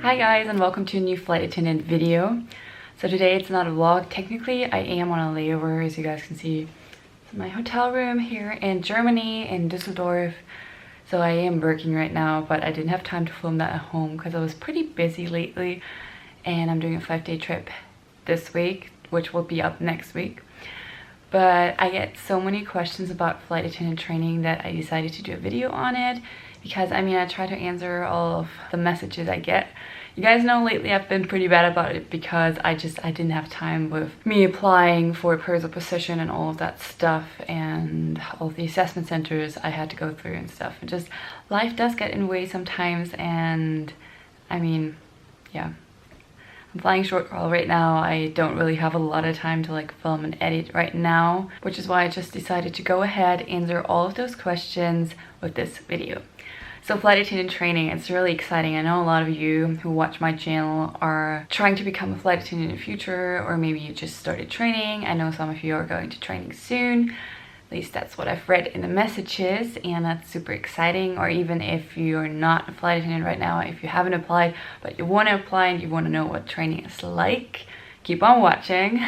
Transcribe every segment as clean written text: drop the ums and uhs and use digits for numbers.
Hi guys, and welcome to a new flight attendant video. So today it's not a vlog. Technically I am on a layover, as you guys can see. It's my hotel room here in Germany, in Düsseldorf. So I am working right now, but I didn't have time to film that at home because I was pretty busy lately. And I'm doing a 5-day trip this week, which will be up next week. But I get so many questions about flight attendant training that I decided to do a video on it. Because I try to answer all of the messages I get. You guys know lately I've been pretty bad about it because I didn't have time with me applying for a purser position and all of that stuff, and all the assessment centers I had to go through and stuff. And just life does get in the way sometimes, and yeah. I'm flying short haul right now. I don't really have a lot of time to like film and edit right now, which is why I just decided to go ahead, answer all of those questions with this video. So flight attendant training, it's really exciting. I know a lot of you who watch my channel are trying to become a flight attendant in the future, or maybe you just started training. I know some of you are going to training soon. At least that's what I've read in the messages, and that's super exciting. Or even if you're not a flight attendant right now, if you haven't applied but you want to apply and you want to know what training is like, keep on watching.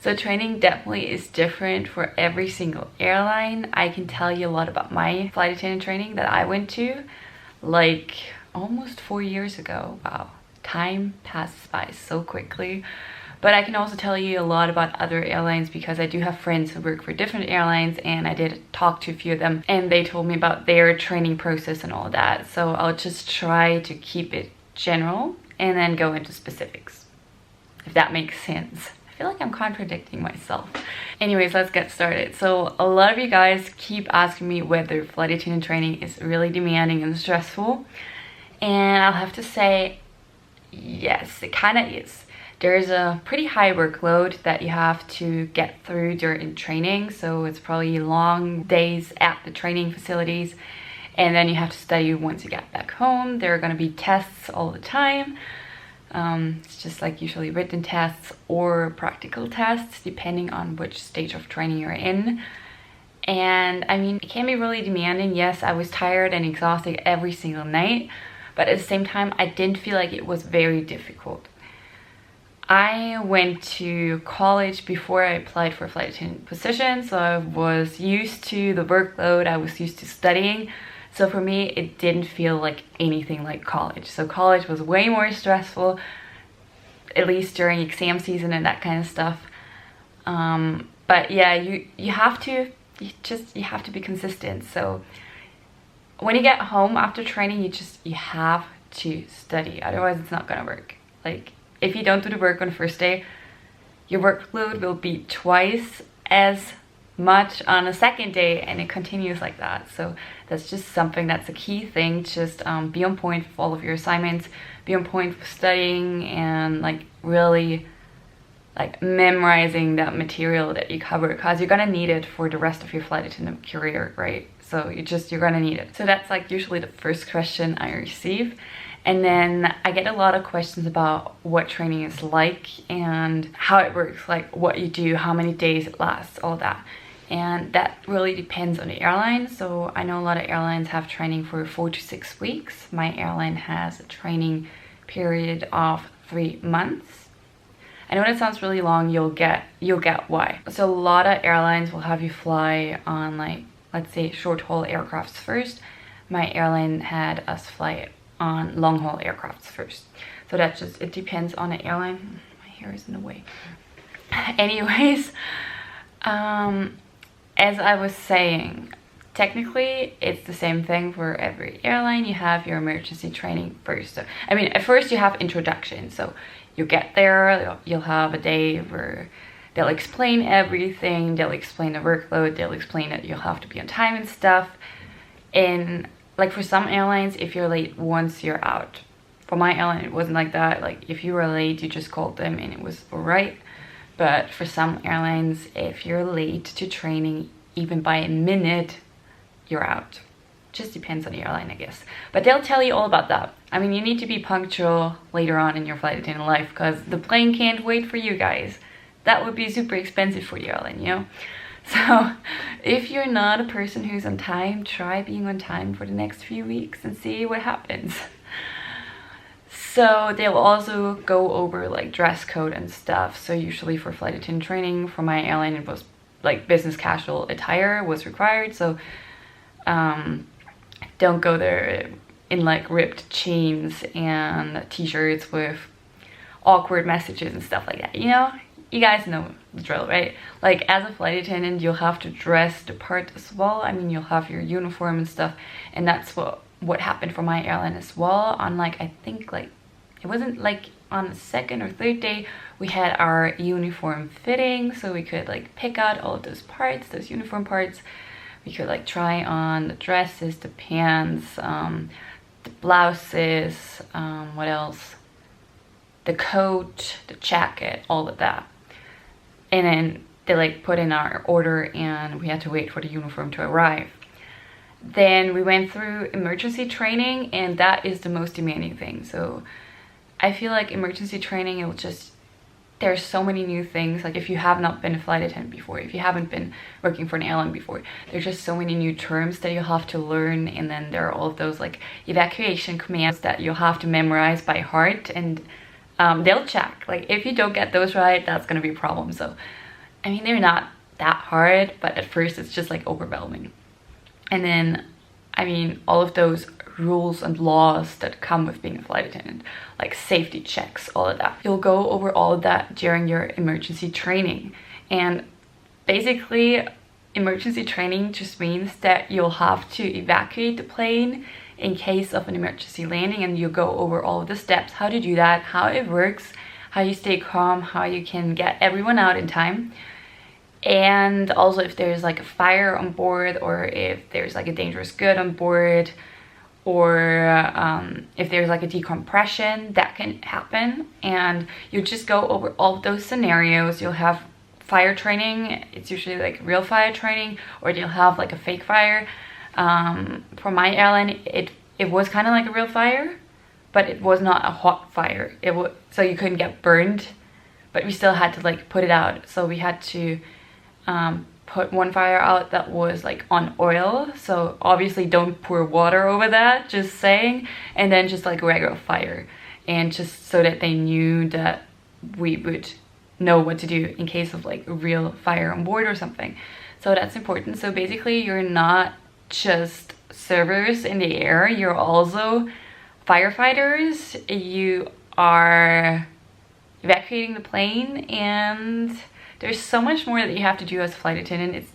So training definitely is different for every single airline. I can tell you a lot about my flight attendant training that I went to like almost 4 years ago. Wow, time passes by so quickly. But I can also tell you a lot about other airlines because I do have friends who work for different airlines, and I did talk to a few of them and they told me about their training process and all that. So I'll just try to keep it general and then go into specifics, if that makes sense. I feel like I'm contradicting myself. Anyways, let's get started. So a lot of you guys keep asking me whether flight attendant training is really demanding and stressful. And I'll have to say, yes, it kind of is. There's a pretty high workload that you have to get through during training. So it's probably long days at the training facilities. And then you have to study once you get back home. There are going to be tests all the time. It's just like usually written tests or practical tests depending on which stage of training you're in. And it can be really demanding. Yes, I was tired and exhausted every single night, but at the same time I didn't feel like it was very difficult. I went to college before I applied for a flight attendant position, so I was used to the workload, I was used to studying. So for me, it didn't feel like anything like college. So college was way more stressful, at least during exam season and that kind of stuff. But yeah, you have to be consistent. So when you get home after training, you have to study. Otherwise, it's not gonna work. Like if you don't do the work on the first day, your workload will be twice as much on a second day, and it continues like that. So that's just something that's a key thing. Just be on point with all of your assignments, be on point with studying, and like really like memorizing that material that you cover, because you're gonna need it for the rest of your flight attendant career, right? So you're gonna need it. So that's like usually the first question I receive. And then I get a lot of questions about what training is like and how it works, like what you do, how many days it lasts, all that. And that really depends on the airline. So I know a lot of airlines have training for 4 to 6 weeks. My airline has a training period of 3 months. I know that sounds really long. You'll get why. So a lot of airlines will have you fly on, like, let's say short haul aircrafts first. My airline had us fly on long haul aircrafts first. So that it depends on the airline. My hair is in the way. Anyways, as I was saying, technically it's the same thing for every airline. You have your emergency training first. So, at first you have introduction. So you get there, you'll have a day where they'll explain everything. They'll explain the workload. They'll explain that you'll have to be on time and stuff. And like for some airlines, if you're late once, you're out. For my airline, it wasn't like that. Like if you were late, you just called them and it was all right. But for some airlines, if you're late to training, even by a minute, you're out. Just depends on the airline, I guess. But they'll tell you all about that. You need to be punctual later on in your flight attendant life because the plane can't wait for you guys. That would be super expensive for the airline, you know? So if you're not a person who's on time, try being on time for the next few weeks and see what happens. So they'll also go over like dress code and stuff. So usually for flight attendant training for my airline, it was like business casual attire was required. So don't go there in like ripped jeans and t-shirts with awkward messages and stuff like that. You know, you guys know the drill, right? Like as a flight attendant, you'll have to dress the part as well. I mean, you'll have your uniform and stuff, and that's what happened for my airline as well. On like, I think like, it wasn't like on the second or third day, we had our uniform fitting, so we could like pick out all of those parts, those uniform parts. We could like try on the dresses, the pants, the blouses, what else? The coat, the jacket, all of that. And then they like put in our order and we had to wait for the uniform to arrive. Then we went through emergency training, and that is the most demanding thing. So I feel like emergency training, it'll just, there's so many new things. Like if you have not been a flight attendant before, if you haven't been working for an airline before, there's just so many new terms that you'll have to learn. And then there are all of those like evacuation commands that you'll have to memorize by heart, and they'll check. Like if you don't get those right, that's gonna be a problem. So I mean, they're not that hard, but at first it's just like overwhelming. And then, I mean, all of those rules and laws that come with being a flight attendant, like safety checks, all of that. You'll go over all of that during your emergency training. And basically, emergency training just means that you'll have to evacuate the plane in case of an emergency landing, and you go over all of the steps, how to do that, how it works, how you stay calm, how you can get everyone out in time. And also if there's like a fire on board, or if there's like a dangerous good on board, or if there's like a decompression, that can happen. And you just go over all of those scenarios. You'll have fire training. It's usually like real fire training, or you'll have like a fake fire. For my airline, it was kind of like a real fire, but it was not a hot fire. It was, so you couldn't get burned, but we still had to like put it out. So we had to put one fire out that was like on oil, so obviously don't pour water over that, just saying. And then just like a regular fire, and just so that they knew that we would know what to do in case of like a real fire on board or something. So that's important. So basically you're not just servers in the air, you're also firefighters. You are evacuating the plane, and there's so much more that you have to do as a flight attendant.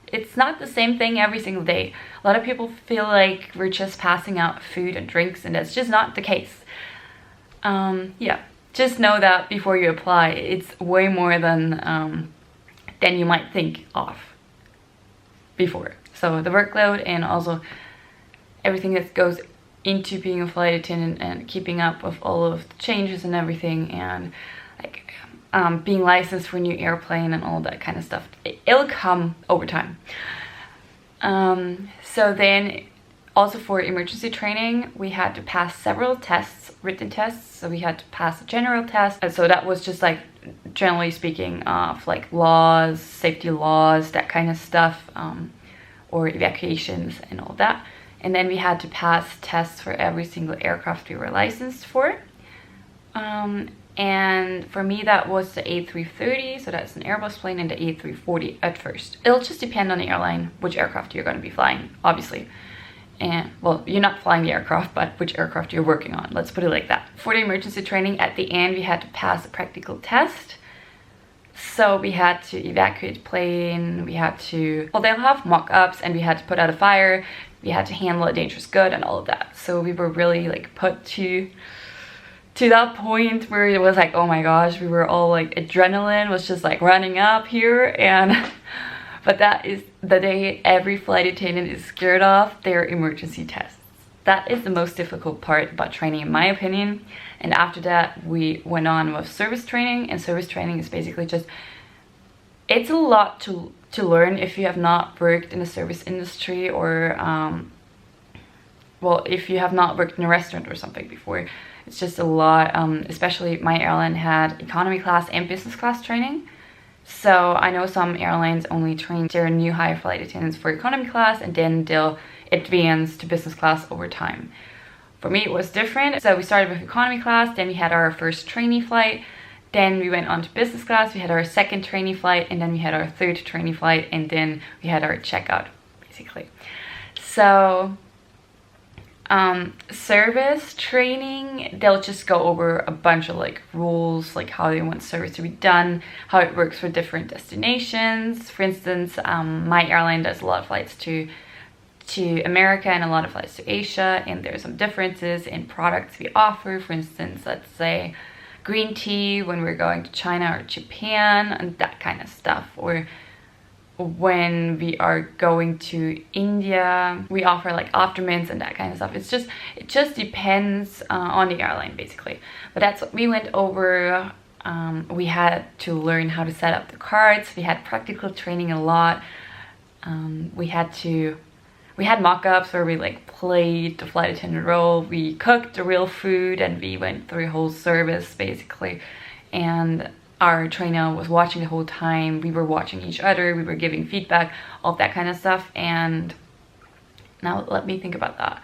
It's not the same thing every single day. A lot of people feel like we're just passing out food and drinks, and that's just not the case. Yeah, just know that before you apply, it's way more than you might think of before. So the workload, and also everything that goes into being a flight attendant, and keeping up with all of the changes and everything, and like being licensed for a new airplane and all that kind of stuff. It'll come over time. So then also for emergency training, we had to pass several tests, written tests. So we had to pass a general test. And so that was just like, generally speaking, of like laws, safety laws, that kind of stuff, or evacuations and all that. And then we had to pass tests for every single aircraft we were licensed for. And for me, that was the A330, so that's an Airbus plane, and the A340 at first. It'll just depend on the airline, which aircraft you're going to be flying, obviously. And, well, you're not flying the aircraft, but which aircraft you're working on, let's put it like that. For the emergency training, at the end, we had to pass a practical test. So we had to evacuate the plane, we had to, well, they'll have mock-ups, and we had to put out a fire, we had to handle a dangerous good and all of that. So we were really like put to that point where it was like, oh my gosh, we were all like, adrenaline was just like running up here. And but that is the day every flight attendant is scared of, their emergency tests. That is the most difficult part about training, in my opinion. And after that, we went on with service training, and service training is basically just, it's a lot to learn if you have not worked in the service industry, or well, if you have not worked in a restaurant or something before. It's just a lot, especially my airline had economy class and business class training. So I know some airlines only train their new hire flight attendants for economy class, and then they'll advance to business class over time. For me, it was different. So we started with economy class, then we had our first trainee flight, then we went on to business class, we had our second trainee flight, and then we had our third trainee flight, and then we had our checkout, basically. So service training, they'll just go over a bunch of like rules, like how they want service to be done, how it works for different destinations. For instance, my airline does a lot of flights to America and a lot of flights to Asia, and there's some differences in products we offer. For instance, let's say green tea when we're going to China or Japan and that kind of stuff, or when we are going to India, we offer like aftermints and that kind of stuff. It just depends on the airline, basically. But that's what we went over. We had to learn how to set up the cards. We had practical training a lot. We had mock-ups where we like played the flight attendant role. We cooked the real food and we went through a whole service, basically. And our trainer was watching the whole time. We were watching each other. We were giving feedback, all that kind of stuff. And now let me think about that.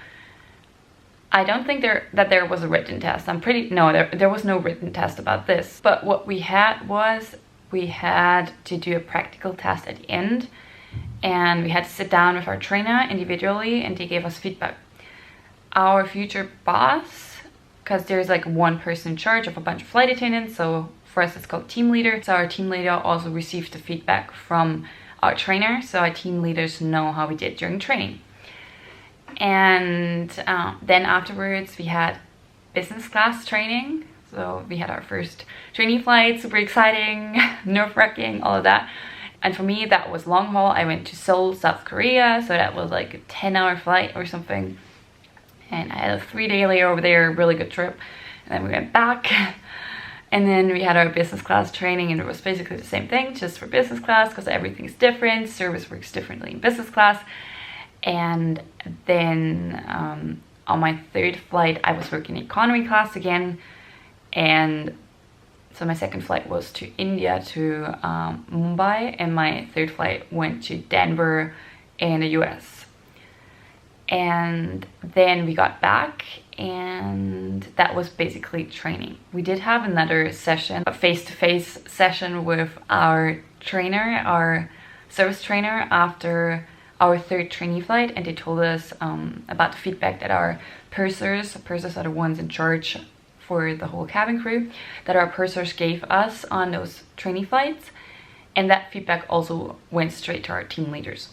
I don't think there was a written test. There was no written test about this. But what we had to do a practical test at the end. And we had to sit down with our trainer individually and they gave us feedback. Our future boss, because there's like one person in charge of a bunch of flight attendants, so for us it's called team leader. So our team leader also received the feedback from our trainer, so our team leaders know how we did during training. And then afterwards we had business class training. So we had our first trainee flight, super exciting, nerve-wracking, all of that. And for me, that was long haul. I went to Seoul, South Korea, so that was like a 10-hour flight or something. And I had a 3-day layover there, really good trip. And then we went back. And then we had our business class training, and it was basically the same thing, just for business class, because everything's different. Service works differently in business class. And then on my third flight, I was working economy class again. And so my second flight was to India, to Mumbai, and my third flight went to Denver in the US. And then we got back, and that was basically training. We did have another session, a face-to-face session with our trainer, our service trainer, after our third trainee flight, and they told us about the feedback that our pursers are the ones in charge for the whole cabin crew, that our pursers gave us on those trainee flights, and that feedback also went straight to our team leaders.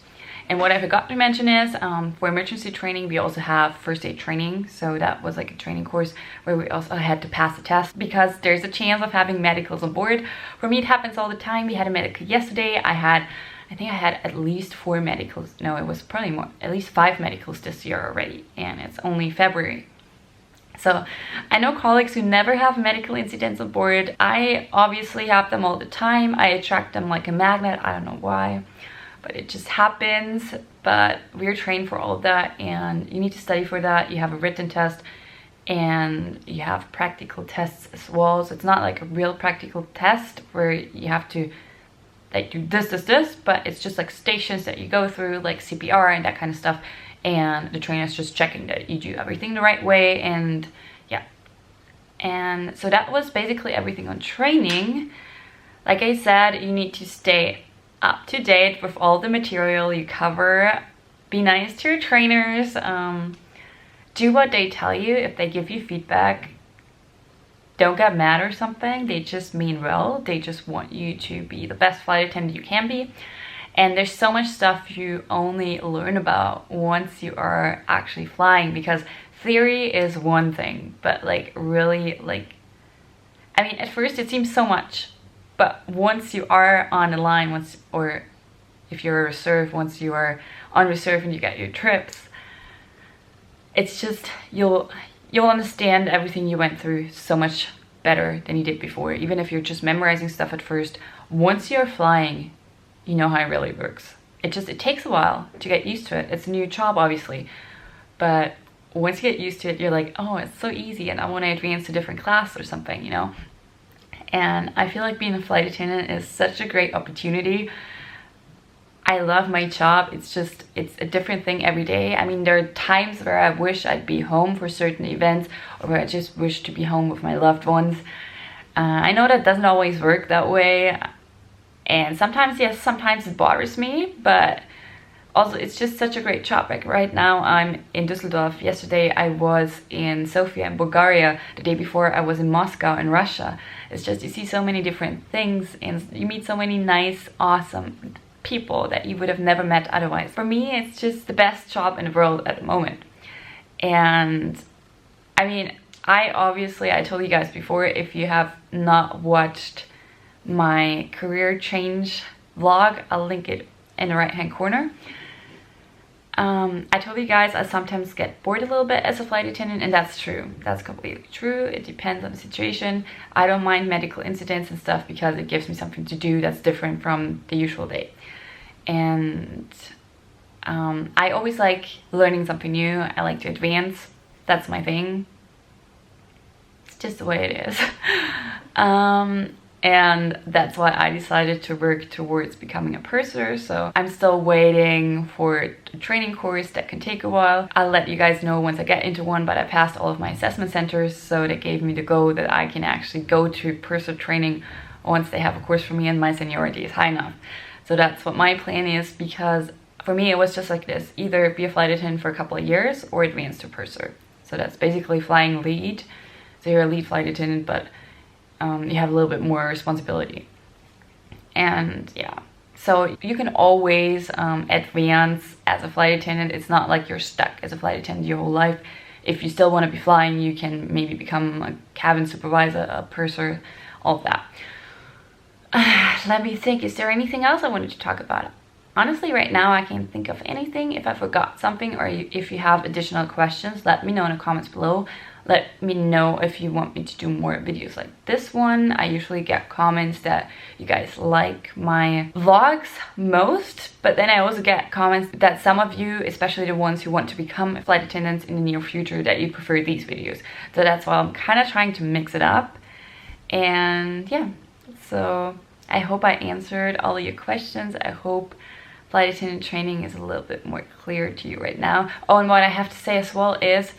And what I forgot to mention is for emergency training we also have first aid training. So that was like a training course where we also had to pass the test, because there's a chance of having medicals on board. For me it happens all the time. We had a medical yesterday. I think I had at least 4 medicals. No, it was probably more, at least 5 medicals this year already, and it's only February. So I know colleagues who never have medical incidents on board. I obviously have them all the time. I attract them like a magnet. I don't know why, but it just happens. But we're trained for all of that, and you need to study for that. You have a written test and you have practical tests as well. So it's not like a real practical test where you have to like do this, but it's just like stations that you go through, like CPR and that kind of stuff. And the trainer's just checking that you do everything the right way, and yeah. And so that was basically everything on training. Like I said, you need to stay up to date with all the material you cover. Be nice to your trainers. Do what they tell you. If they give you feedback, don't get mad or something. They just mean well. They just want you to be the best flight attendant you can be. And there's so much stuff you only learn about once you are actually flying, because theory is one thing, but like really, like, I mean, at first it seems so much, but once you are on the line, or if you're a reserve, once you are on reserve and you get your trips, it's just, you'll understand everything you went through so much better than you did before. Even if you're just memorizing stuff at first, once you're flying, you know how it really works. It takes a while to get used to it. It's a new job, obviously, but once you get used to it, you're like, oh, it's so easy, and I want to advance to a different class or something, you know? And I feel like being a flight attendant is such a great opportunity. I love my job. It's a different thing every day. I mean, there are times where I wish I'd be home for certain events, or where I just wish to be home with my loved ones. I know that doesn't always work that way. And sometimes, yes, sometimes it bothers me, but also it's just such a great job. Like right now I'm in Düsseldorf. Yesterday I was in Sofia in Bulgaria. The day before I was in Moscow in Russia. It's just, you see so many different things and you meet so many nice, awesome people that you would have never met otherwise. For me, it's just the best job in the world at the moment. And I mean, I told you guys before, if you have not watched my career change vlog, I'll link it in the right hand corner. I told you guys I sometimes get bored a little bit as a flight attendant, and that's true. That's completely true. It depends on the situation. I don't mind medical incidents and stuff because it gives me something to do that's different from the usual day. And I always like learning something new. I like to advance. That's my thing. It's just the way it is. And that's why I decided to work towards becoming a purser. So I'm still waiting for a training course that can take a while. I'll let you guys know once I get into one, but I passed all of my assessment centers, so that gave me the go that I can actually go to purser training once they have a course for me and my seniority is high enough. So that's what my plan is, because for me it was just like this: either be a flight attendant for a couple of years or advance to purser. So that's basically flying lead. So you're a lead flight attendant, but you have a little bit more responsibility. And yeah, so you can always advance as a flight attendant. It's not like you're stuck as a flight attendant your whole life. If you still want to be flying, you can maybe become a cabin supervisor, a purser, all of that. Let me think, is there anything else I wanted to talk about? Honestly, right now I can't think of anything. If I forgot something, or if you have additional questions, let me know in the comments below. Let me know if you want me to do more videos like this one. I usually get comments that you guys like my vlogs most, but then I also get comments that some of you, especially the ones who want to become flight attendants in the near future, that you prefer these videos. So that's why I'm kind of trying to mix it up. And yeah, so I hope I answered all of your questions. I hope flight attendant training is a little bit more clear to you right now. Oh, and what I have to say as well is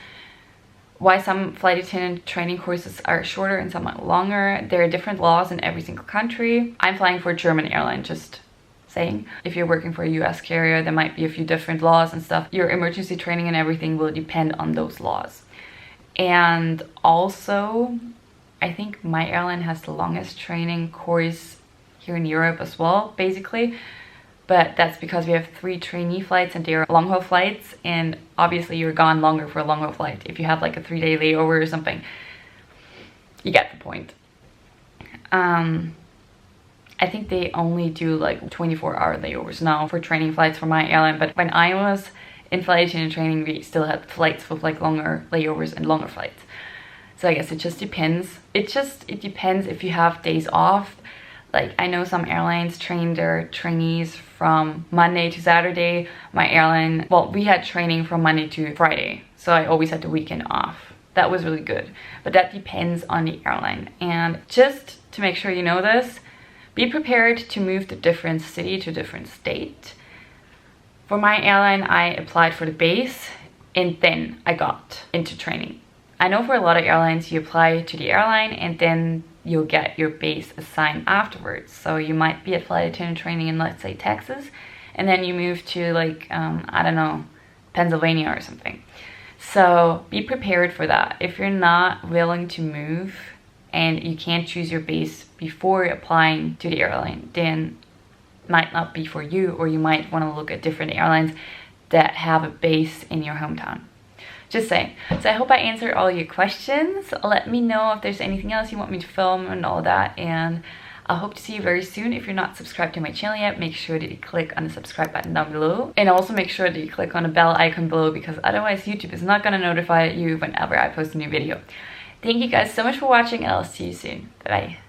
why some flight attendant training courses are shorter and some are longer. There are different laws in every single country. I'm flying for a German airline, just saying. If you're working for a US carrier, there might be a few different laws and stuff. Your emergency training and everything will depend on those laws. And also, I think my airline has the longest training course here in Europe as well, basically. But that's because we have 3 trainee flights and they are long haul flights, and obviously you're gone longer for a long haul flight. If you have like a 3-day layover or something, you get the point. I think they only do like 24-hour layovers now for training flights for my airline, but when I was in flight attendant training, we still had flights with like longer layovers and longer flights. So I guess it just depends. It depends if you have days off. Like, I know some airlines train their trainees from Monday to Saturday. My airline, well, we had training from Monday to Friday, so I always had the weekend off. That was really good, but that depends on the airline. And just to make sure you know this, be prepared to move to different city, to different state. For my airline, I applied for the base and then I got into training. I know for a lot of airlines, you apply to the airline and then you'll get your base assigned afterwards. So you might be at flight attendant training in, let's say, Texas, and then you move to like, I don't know, Pennsylvania or something. So be prepared for that. If you're not willing to move and you can't choose your base before applying to the airline, then it might not be for you, or you might want to look at different airlines that have a base in your hometown. Just saying. So I hope I answered all your questions. Let me know if there's anything else you want me to film and all that. And I hope to see you very soon. If you're not subscribed to my channel yet, make sure that you click on the subscribe button down below. And also make sure that you click on the bell icon below, because otherwise YouTube is not going to notify you whenever I post a new video. Thank you guys so much for watching, and I'll see you soon. Bye bye.